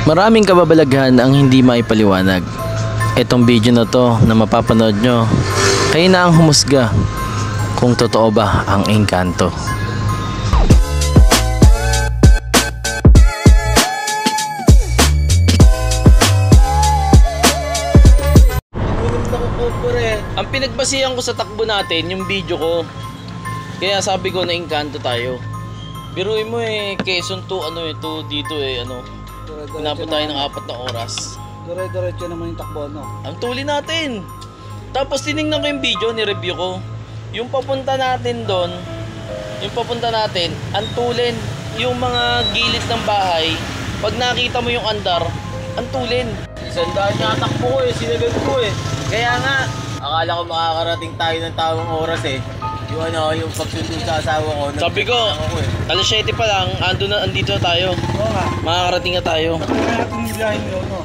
Maraming kababalaghan ang hindi maipaliwanag. Etong video na to na mapapanood nyo, kayo na ang humusga kung totoo ba ang Encanto. Ang pinagbasihan ko sa takbo natin, yung video ko. Kaya sabi ko na Encanto tayo. Biruin mo Quezon to dito pinapot tayo ng 4 na oras. Dire-diretso naman yung takbo, no? Ang tuli natin. Tapos tinignan ko yung video, ni-review ko. Yung papunta natin doon, ang tulin. Yung mga gilid ng bahay, pag nakita mo yung andar, ang tulin. Isang daan niya takbo ko sinagad ko Kaya nga, akala ko makakarating tayo ng tamang oras yung pagsundo sa asawa ko. Sabi ko, alas 7 pa lang, andito na tayo. Oo nga. Makakarating na tayo. Makakarating biyahin yun, no?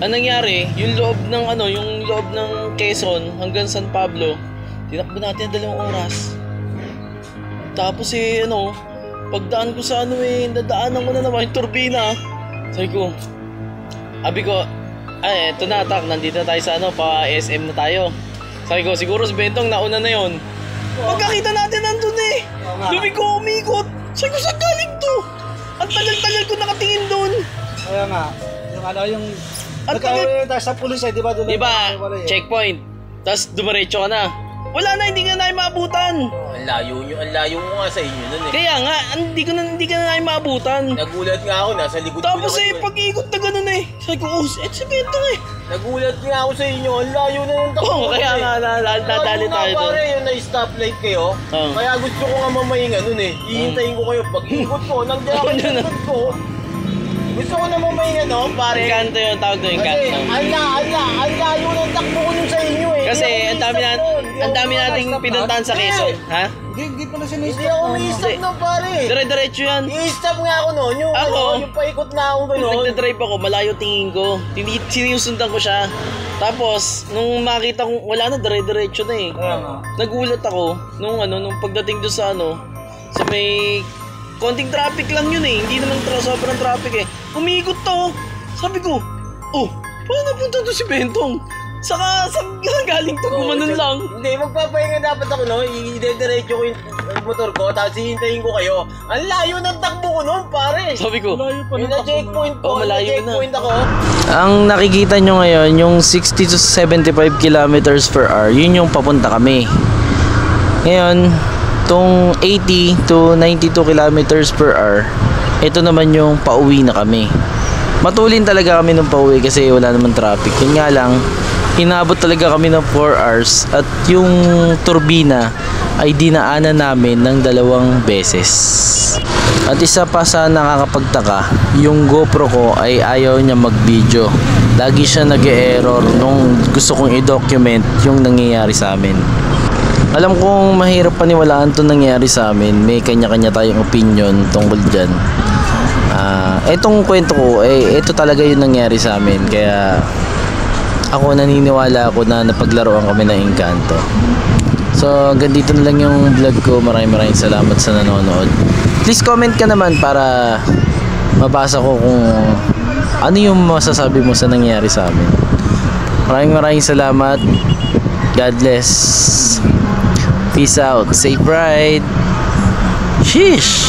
Ang nangyari, yung loob ng Quezon hanggang San Pablo, tinakbo natin ng 2 oras. Tapos pagdaan ko sa dadaanan ko na naman yung turbina. Sabi ko, eto na tak, nandito na tayo sa pa SM na tayo. Sabi ko, siguro si Bentong nauna na yon. Pagkakita natin nandun Lumig ko umikot. Sabi ko, saan galing to? Ang tagal-tagal ko nakatingin doon. Kaya nga, yung nagkawin tayo sa pulis di ba? Diba, checkpoint. Tapos dumiretso ka na. Wala na, hindi ka na maabutan. Ang layo mo nga sa inyo nun Kaya nga, hindi ka na maabutan. Nagulat nga ako, nasa likod ko. Tapos pag-ikot na ganun Sabi ko, si Bentong Nagulat nga ako sa inyo, ang layo na ng takbo. Kaya nga, nadali tayo doon. Pare, yung na-stoplight kayo. Kaya gusto ko nga mamahinga nun Ihintayin ko kayo. Pag-ikot ko, nandiyan ako sa likod ko. Gusto ko na mamahinga pare. Encanto yun, tawag doon, Encanto. Kasi, ang layo ng takbo ko nun sa inyo Kasi, ang dami nating pinuntahan sa Quezon. Ha? Hindi pa na Hindi ako may-stop na pare. Dire-diretso yan. I-stop nga ako noon. Yung paikot na ako gano'n. Nagdadrive ako, malayo tingin ko. Sinusundan ko siya. Tapos, nung makita ko, wala na, dire-diretso na Nagulat ako, nung pagdating doon sa may konting traffic lang yun Hindi naman sobrang traffic Umiikot to. Sabi ko, paano napunta to si Bentong? Saan galing to? Gumanon lang. Hindi, magpapahinga dapat ako i-diretso ko yung motor ko, tapos hihintayin ko kayo. Ang layo ng takbo ko noon, pare. Sabi ko, yung na-checkpoint ko, malayo na. Checkpoint ako. Ang nakikita nyo ngayon, yung 60 to 75 kilometers per hour, yun yung papunta kami. Ngayon, tong 80 to 92 kilometers per hour, ito naman yung pauwi na kami. Matulin talaga kami nung pauwi kasi wala naman traffic. Yun nga lang, inabot talaga kami ng 4 hours at yung turbina ay dinaanan namin ng 2 beses. At isa pa sa nakakapagtaka, yung GoPro ko ay ayaw niya mag-video. Lagi siya nag-e-error nung gusto kong i-document yung nangyayari sa amin. Alam kong mahirap paniwalaan itong nangyayari sa amin. May kanya-kanya tayong opinion tungkol dyan. Etong kwento ko, ito talaga yung nangyari sa amin. Kaya ako naniniwala ako na napaglaruan kami ng Encanto. So hanggang dito na lang yung vlog ko. Maraming salamat sa nanonood. Please comment ka naman para mabasa ko kung ano yung masasabi mo sa nangyari sa amin. Maraming salamat. God bless. Peace out. Safe ride. Sheesh.